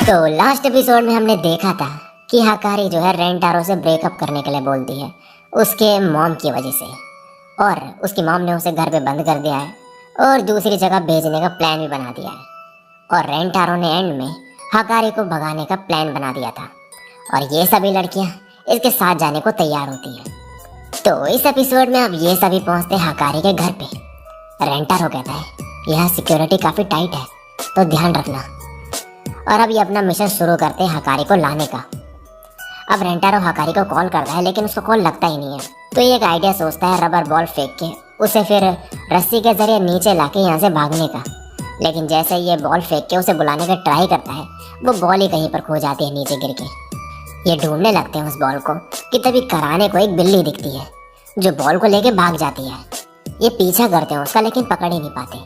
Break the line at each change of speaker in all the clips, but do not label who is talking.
तो last episode में हमने देखा था कि हकारी जो है रेंटारो से ब्रेकअप करने के लिए बोलती है उसके मॉम की वजह से, और उसकी मॉम ने उसे घर पे बंद कर दिया है और दूसरी जगह भेजने का प्लान भी बना दिया है। और रेंटारो ने एंड में हकारी को भगाने का प्लान बना दिया था और ये सभी लड़कियां इसके साथ जाने को तैयार होती हैं। तो इस एपिसोड में अब ये सभी पहुंचते हैं हकारी के घर पे। रेंटारो कहता है यहाँ सिक्योरिटी काफ़ी टाइट है तो ध्यान रखना, और अब ये अपना मिशन शुरू करते हैं हकारी को लाने का। अब रेंटारो हकारी को कॉल करता है लेकिन उसको कॉल लगता ही नहीं है, तो ये एक आइडिया सोचता है रबर बॉल फेंक के उसे फिर रस्सी के जरिए नीचे लाके यहाँ से भागने का। लेकिन जैसे ये बॉल फेंक के उसे बुलाने का ट्राई करता है वो बॉल ही कहीं पर खो जाती है नीचे गिर के। ये ढूंढने लगते हैं उस बॉल को कि तभी कराने को एक बिल्ली दिखती है जो बॉल को लेके भाग जाती है। ये पीछा करते हैं उसका लेकिन पकड़ ही नहीं पाते।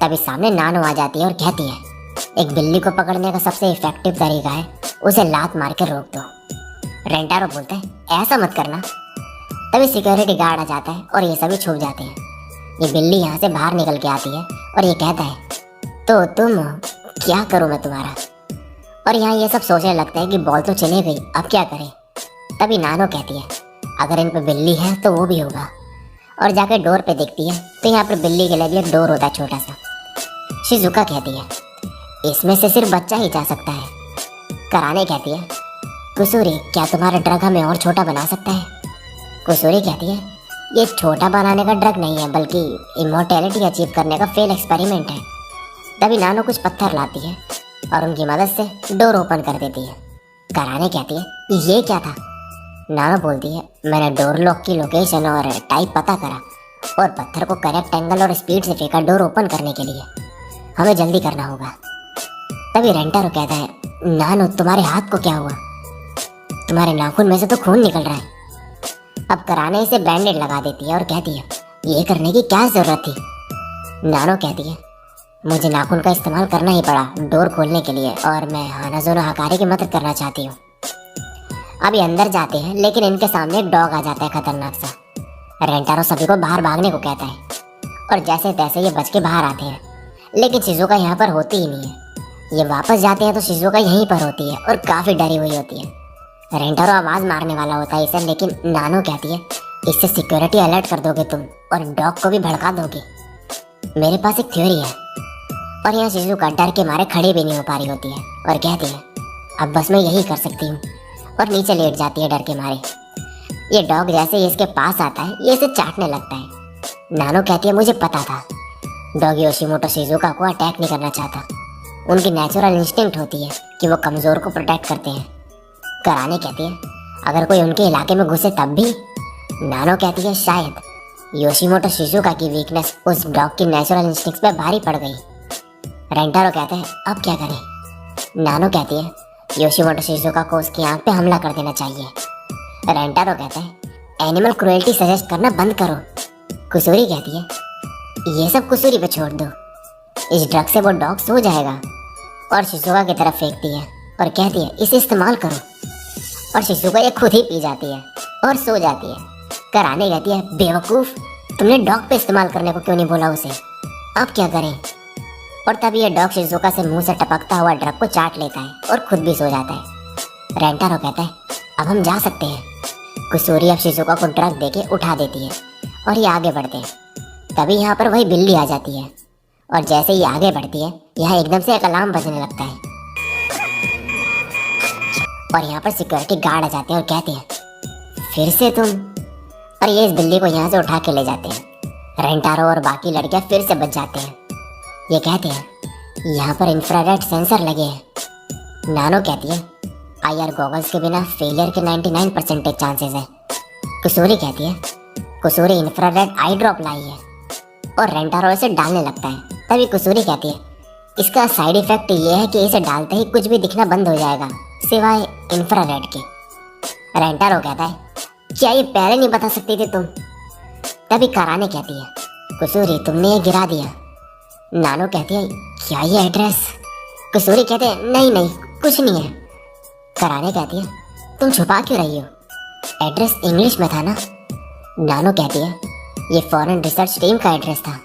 तभी सामने नानो आ जाती है और कहती है एक बिल्ली को पकड़ने का सबसे इफेक्टिव तरीका है उसे लात मार के रोक दो। रेंटारो बोलते हैं ऐसा मत करना। तभी सिक्योरिटी गार्ड आ जाता है और ये सभी छुप जाते हैं। ये बिल्ली यहाँ से बाहर निकल के आती है और ये कहता है तो तुम क्या करूँ मैं तुम्हारा। और यहाँ ये सब सोचने लगते हैं कि बॉल तो चले गई, अब क्या करें। तभी नानो कहती है अगर इन पे बिल्ली है तो वो भी होगा, और जाकर डोर पे देखती है तो यहाँ पर बिल्ली के लिए भी एक डोर होता है छोटा सा। शिजुका कहती है इसमें से सिर्फ बच्चा ही जा सकता है। कराने कहती है कुसूरी क्या तुम्हारा ड्रग हमें और छोटा बना सकता है। कुसूरी कहती है ये छोटा बनाने का ड्रग नहीं है बल्कि इमोर्टैलिटी अचीव करने का फेल एक्सपेरिमेंट है। तभी नानो कुछ पत्थर लाती है और उनकी मदद से डोर ओपन कर देती है। कराने कहती है ये क्या था। नानो बोलती है मैंने डोर लॉक की लोकेशन और टाइप पता करा और पत्थर को करेक्ट एंगल और स्पीड से फेंका डोर ओपन करने के लिए। हमें जल्दी करना होगा। तभी रेंटारो कहता है नानो तुम्हारे हाथ को क्या हुआ, तुम्हारे नाखून में से तो खून निकल रहा है। अब कराने इसे बैंडेड लगा देती है और कहती है ये करने की क्या जरूरत थी। नानो कहती है मुझे नाखून का इस्तेमाल करना ही पड़ा डोर खोलने के लिए और मैं हानाजोनो हकारी की मदद करना चाहती हूँ। अब ये अंदर जाते हैं लेकिन इनके सामने एक डॉग आ जाता है खतरनाक सा। रेंटारो सभी को बाहर भागने को कहता है और जैसे तैसे ये बच के बाहर आते हैं, लेकिन शिजुका यहाँ पर होती ही नहीं है। ये वापस जाते हैं तो शिजुका यहीं पर होती है और काफ़ी डरी हुई होती है। रेंटारो आवाज़ मारने वाला होता है इसे, लेकिन नानो कहती है इससे सिक्योरिटी अलर्ट कर दोगे तुम और डॉग को भी भड़का दोगे। मेरे पास एक थ्योरी है। और यहाँ शिजुका डर के मारे खड़ी भी नहीं हो पा रही होती है और कहती है अब बस मैं यही कर सकती हूँ, और नीचे लेट जाती है डर के मारे। ये डॉग जैसे ही इसके पास आता है ये इसे चाटने लगता है। नानो कहती है मुझे पता था डॉग योशिमोटो शिजुका को अटैक नहीं करना चाहता, उनकी नेचुरल इंस्टिंक्ट होती है कि वो कमज़ोर को प्रोटेक्ट करते हैं। कराने कहती है अगर कोई उनके इलाके में घुसे तब भी। नानो कहती है शायद योशिमोटो शिजुका की वीकनेस उस डॉग की नेचुरल इंस्टिंक्ट्स पे भारी पड़ गई। रेंटारो कहते हैं अब क्या करें। नानो कहती है योशिमोटो शिजुका को उसकी आंख पे हमला कर देना चाहिए। रेंटारो कहता है एनिमल क्रुएल्टी सजेस्ट करना बंद करो। कुसूरी कहती है ये सब कुसूरी पे छोड़ दो, इस ड्रग से वो डॉग सो जाएगा। और शिजुका की तरफ फेंकती है और कहती है इसे इस्तेमाल करो, और शिजुका ये खुद ही पी जाती है और सो जाती है। कराने कहती है बेवकूफ़ तुमने डॉग पे इस्तेमाल करने को क्यों नहीं बोला उसे, अब क्या करें। और तभी ये डॉग शिजुका से मुंह से टपकता हुआ ड्रग को चाट लेता है और खुद भी सो जाता है। रेंटारो कहता है अब हम जा सकते हैं। कुसूरी अब शिजुका को ड्रग देके उठा देती है और ये आगे बढ़ते हैं। तभी यहाँ पर वही बिल्ली आ जाती है और जैसे ही आगे बढ़ती है यहाँ एकदम से एक अलार्म बजने लगता है और यहाँ पर सिक्योरिटी गार्ड आ जाते हैं और कहते हैं फिर से तुम। और ये इस बिल्ली को यहाँ से उठा के ले जाते हैं। रेंटारो और बाकी लड़कियाँ फिर से बच जाते हैं। ये कहते हैं यहाँ पर इंफ्रारेड सेंसर लगे हैं। नानो कहती है आईआर गॉगल्स के बिना फेलियर के 99% चांसेस है। कुसूरी कहती है कुसूरी इंफ्रारेड आई ड्रॉप लाई है, और रेंटारो इसे डालने लगता है। तभी कुसूरी कहती है इसका साइड इफेक्ट ये है कि इसे डालते ही कुछ भी दिखना बंद हो जाएगा सिवाय इंफ्रारेड के। रेंटारो कहता है क्या ये पहले नहीं बता सकती थी तुम। तभी कराने कहती है कुसूरी तुमने ये गिरा दिया। नानो कहती है क्या ये एड्रेस। कुसूरी कहते हैं नहीं नहीं कुछ नहीं है। कराने कहती है तुम छुपा क्यों रही हो, एड्रेस इंग्लिश में था ना। नानो कहती है ये फॉरेन रिसर्च टीम का एड्रेस था।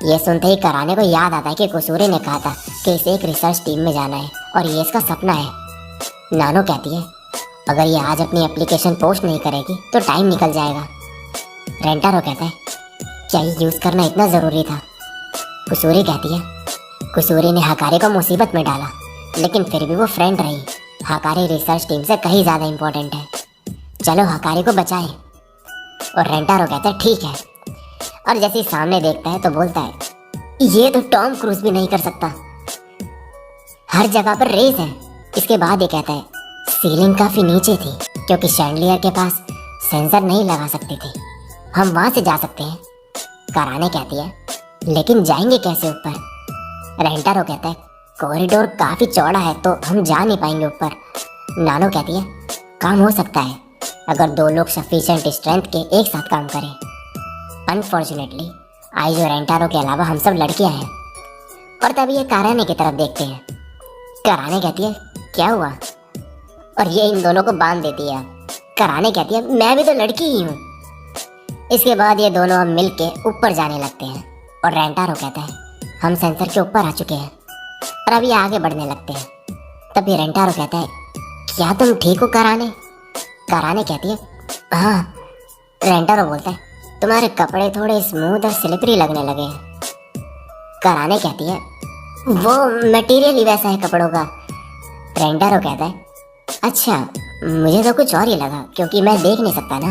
ये सुनते ही कराने को याद आता है कि कुसूरी ने कहा था कि इसे एक रिसर्च टीम में जाना है और ये इसका सपना है। नानो कहती है अगर ये आज अपनी एप्लीकेशन पोस्ट नहीं करेगी तो टाइम निकल जाएगा। रेंटारो कहता है क्या ये यूज़ करना इतना ज़रूरी था? कुसूरी कहती है कुसूरी ने हकारी को मुसीबत में डाला, लेकिन फिर भी वो फ्रेंड रही। हकारी रिसर्च टीम से कहीं ज़्यादा इम्पोर्टेंट है, चलो हकारी को बचाएं। और रेंटारो कहता है ठीक है। और जैसे ही सामने देखता है तो बोलता है ये तो टॉम क्रूज भी नहीं कर सकता, हर जगह पर रेस है। इसके बाद ये कहता है सीलिंग काफ़ी नीचे थी क्योंकि शैंडलियर के पास सेंसर नहीं लगा सकती थी, हम वहाँ से जा सकते हैं। कराने कहती है लेकिन जाएंगे कैसे ऊपर? रेंटारो कहता है कॉरिडोर काफ़ी चौड़ा है तो हम जा नहीं पाएंगे ऊपर। नानो कहती है काम हो सकता है अगर दो लोग सफिशिएंट स्ट्रेंथ के एक साथ काम करें। अनफॉर्चुनेटली आइजो रेंटारो के अलावा हम सब लड़कियां हैं। और तभी ये कराने की तरफ देखते हैं। कराने कहती है क्या हुआ? और ये इन दोनों को बांध देती है। कराने कहती है मैं भी तो लड़की ही हूँ। इसके बाद ये दोनों अब मिल के ऊपर जाने लगते हैं और रेंटारो कहता है हम सेंसर के ऊपर आ चुके हैं और अब ये आगे बढ़ने लगते हैं। तभी रेंटारो कहता है क्या तुम ठीक हो कराने? कराने कहती है हाँ। रेंटारो बोलता है तुम्हारे कपड़े थोड़े स्मूथ और स्लिपरी लगने लगे हैं। कराने कहती है वो मटेरियल ही वैसा है कपड़ों का। रेंटारो कहता है अच्छा मुझे तो कुछ और ही लगा क्योंकि मैं देख नहीं सकता ना।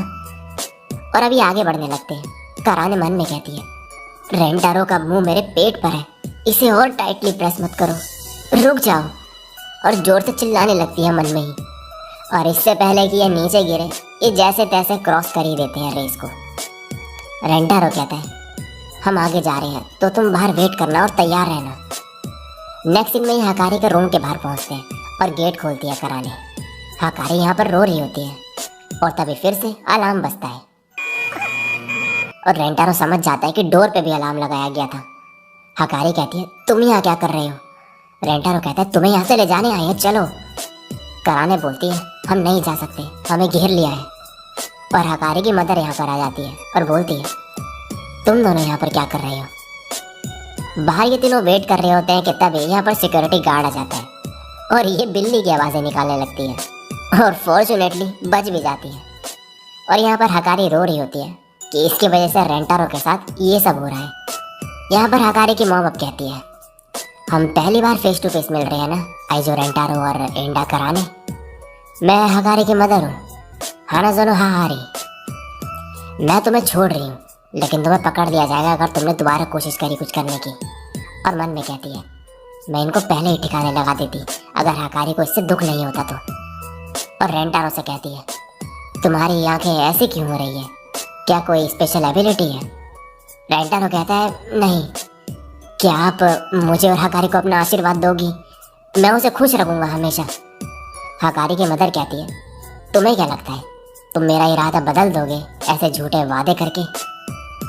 और अभी आगे बढ़ने लगते हैं। कराने मन में कहती है रेंटारो का मुंह मेरे पेट पर है, इसे और टाइटली प्रेस मत करो, रुक जाओ। और जोर से चिल्लाने लगती है मन में ही। और इससे पहले कि ये नीचे गिरे ये जैसे तैसे क्रॉस कर ही देते हैं रेस को। रेंटारो कहता है हम आगे जा रहे हैं तो तुम बाहर वेट करना और तैयार रहना। नेक्स्ट सीन में ही हकारी के रूम के बाहर पहुंचते हैं और गेट खोलती है कराने। हकारी यहाँ पर रो रही होती है और तभी फिर से अलार्म बजता है और रेंटारो समझ जाता है कि डोर पे भी अलार्म लगाया गया था। हकारी कहती है तुम यहाँ क्या कर रहे हो? रेंटारो कहता है तुम्हें यहाँ से ले जाने आए हैं, चलो। कराने बोलती है हम नहीं जा सकते, हमें घेर लिया है। और हकारी की मदर यहाँ पर आ जाती है और बोलती है तुम दोनों यहाँ पर क्या कर रहे हो? बाहर ये तीनों वेट कर रहे होते हैं कि तभी यहाँ पर सिक्योरिटी गार्ड आ जाता है और ये बिल्ली की आवाज़ें निकालने लगती है और फॉर्चुनेटली बच भी जाती है। और यहाँ पर हकारी रो रही होती है कि इसकी वजह से रेंटारो के साथ ये सब हो रहा है। यहाँ पर हकारी की मॉम अब कहती है हम पहली बार फेस टू फेस मिल रहे हैं ना आइजो रेंटारो और एंडा कराने। मैं हकारी की मदर हूँ, हाँ ना जोनो हाँ हारी। मैं तुम्हें छोड़ रही हूँ लेकिन तुम्हें पकड़ लिया जाएगा अगर तुमने दोबारा कोशिश करी कुछ करने की। और मन में कहती है मैं इनको पहले ही ठिकाने लगा देती अगर हकारी को इससे दुख नहीं होता तो। और रेंटारो से कहती है तुम्हारी आंखें ऐसी क्यों हो रही है, क्या कोई स्पेशल एबिलिटी है? रेंटारो कहता है नहीं। क्या आप मुझे और हकारी को अपना आशीर्वाद दोगी? मैं उसे खुश रखूंगा हमेशा। हकारी की मदर कहती है तुम्हें क्या लगता है तुम मेरा इरादा बदल दोगे ऐसे झूठे वादे करके?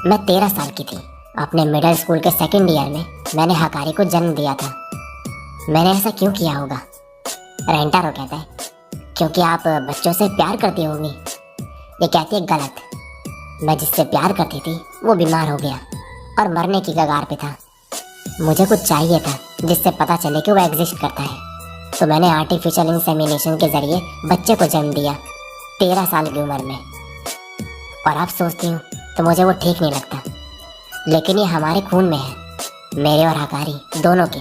मैं 13 साल की थी, अपने मिडिल स्कूल के सेकंड ईयर में मैंने हकारी को जन्म दिया था। मैंने ऐसा क्यों किया होगा? रेंटारो कहता है क्योंकि आप बच्चों से प्यार करती होगी। ये कहती है गलत, मैं जिससे प्यार करती थी वो बीमार हो गया और मरने की कगार पे था। मुझे कुछ चाहिए था जिससे पता चले कि वो एग्जिस्ट करता है, तो मैंने आर्टिफिशियल इंसेमिनेशन के जरिए बच्चे को जन्म दिया 13 साल की उम्र में। और अब सोचती हूँ तो मुझे वो ठीक नहीं लगता, लेकिन ये हमारे खून में है, मेरे और हकारी दोनों के।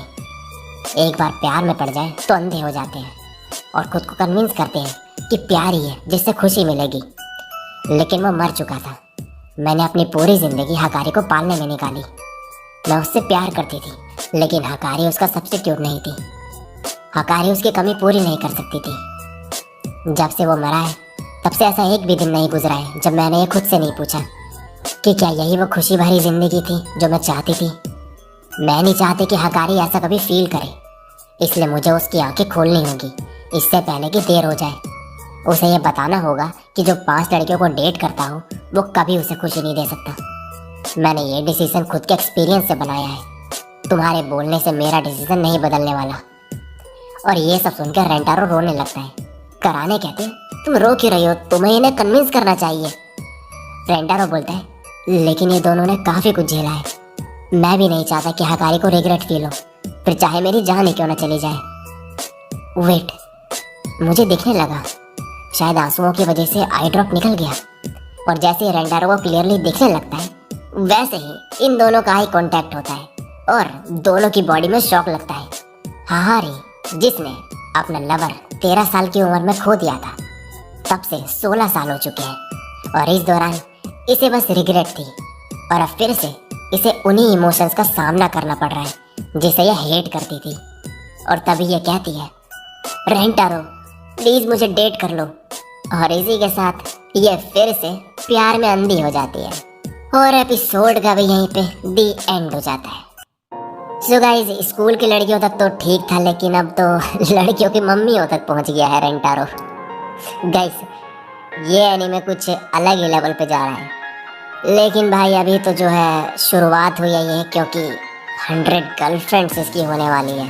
एक बार प्यार में पड़ जाए तो अंधे हो जाते हैं और खुद को कन्विंस करते हैं कि प्यार ही है जिससे खुशी मिलेगी। लेकिन वो मर चुका था। मैंने अपनी पूरी जिंदगी हकारी को पालने में निकाली। मैं उससे प्यार करती थी लेकिन हकारी उसका सब्स्टिट्यूट नहीं थी। हकारी उसकी कमी पूरी नहीं कर सकती थी। जब से वो मरा है तब से ऐसा एक भी दिन नहीं गुजरा है जब मैंने ये खुद से नहीं पूछा कि क्या यही वो खुशी भरी जिंदगी थी जो मैं चाहती थी। मैं नहीं चाहती कि हकारी ऐसा कभी फील करे, इसलिए मुझे उसकी आंखें खोलनी होगी इससे पहले कि देर हो जाए। उसे ये बताना होगा कि जो 5 लड़कियों को डेट करता हो वो कभी उसे खुशी नहीं दे सकता। मैंने ये डिसीजन खुद के एक्सपीरियंस से बनाया है, तुम्हारे बोलने से मेरा डिसीजन नहीं बदलने वाला। और ये सब सुनकर रेंटारो रोने लगता है। कराने कहते तुम रो क्यों रही हो, तुम्हें इन्हें कन्विंस करना चाहिए। रेंटारो बोलता है लेकिन ये दोनों ने काफ़ी कुछ झेला है, मैं भी नहीं चाहता कि हकारी को रिग्रेट फील हो, फिर चाहे मेरी जान ही क्यों ना चली जाए। वेट, मुझे दिखने लगा। शायद आंसुओं की वजह से आई ड्रॉप निकल गया। और जैसे ही रेंटारो को क्लियरली दिखने लगता है, वैसे ही इन दोनों का आई कांटेक्ट होता है और दोनों की बॉडी में शॉक लगता है। हाहारी, जिसने अपना लवर 13 साल की उम्र में खो दिया था, तब से 16 साल हो चुके हैं और इस दौरान इसे बस रिग्रेट थी और अब फिर से इसे उन्हीं इमोशंस का सामना करना पड़ रहा है जिसे यह हेट करती थी। और तभी यह कहती है, रेंटारो प्लीज मुझे डेट कर लो। और इसी के साथ ये फिर से प्यार में अंधी हो जाती है और एपिसोड का भी यहीं पे दी एंड हो जाता है। सो गाइस, स्कूल की लड़कियों तक तो ठीक था, लेकिन अब तो लड़कियों की मम्मियों तक पहुंच गया है रेंटारो। गाइस, ये एनीमे कुछ अलग ही लेवल पे जा रहा है, लेकिन भाई अभी तो जो है शुरुआत हुई है ये, क्योंकि 100 गर्लफ्रेंड्स इसकी होने वाली है।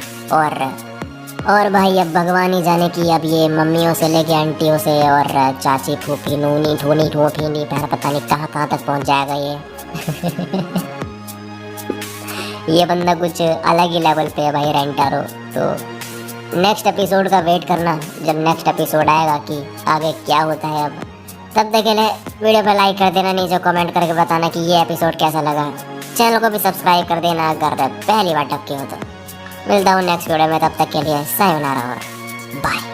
और भाई अब भगवान ही जाने की अब ये मम्मियों से लेके आंटियों से और चाची फूफी नूनी ठूनी ठूफीनी पैर पता नहीं कहाँ तक पहुंच जाएगा ये। ये बंदा कुछ अलग ही लेवल पे है भाई रेंटारो। तो नेक्स्ट एपिसोड का वेट करना, जब नेक्स्ट एपिसोड आएगा कि आगे क्या होता है। अब तब तक के लिए वीडियो पे लाइक कर देना, नीचे कमेंट करके बताना कि ये एपिसोड कैसा लगा। चैनल को भी सब्सक्राइब कर देना अगर पहली बार टपके हो तो। मिलता हूँ नेक्स्ट वीडियो में, तब तक के लिए सायोनारा और बाय।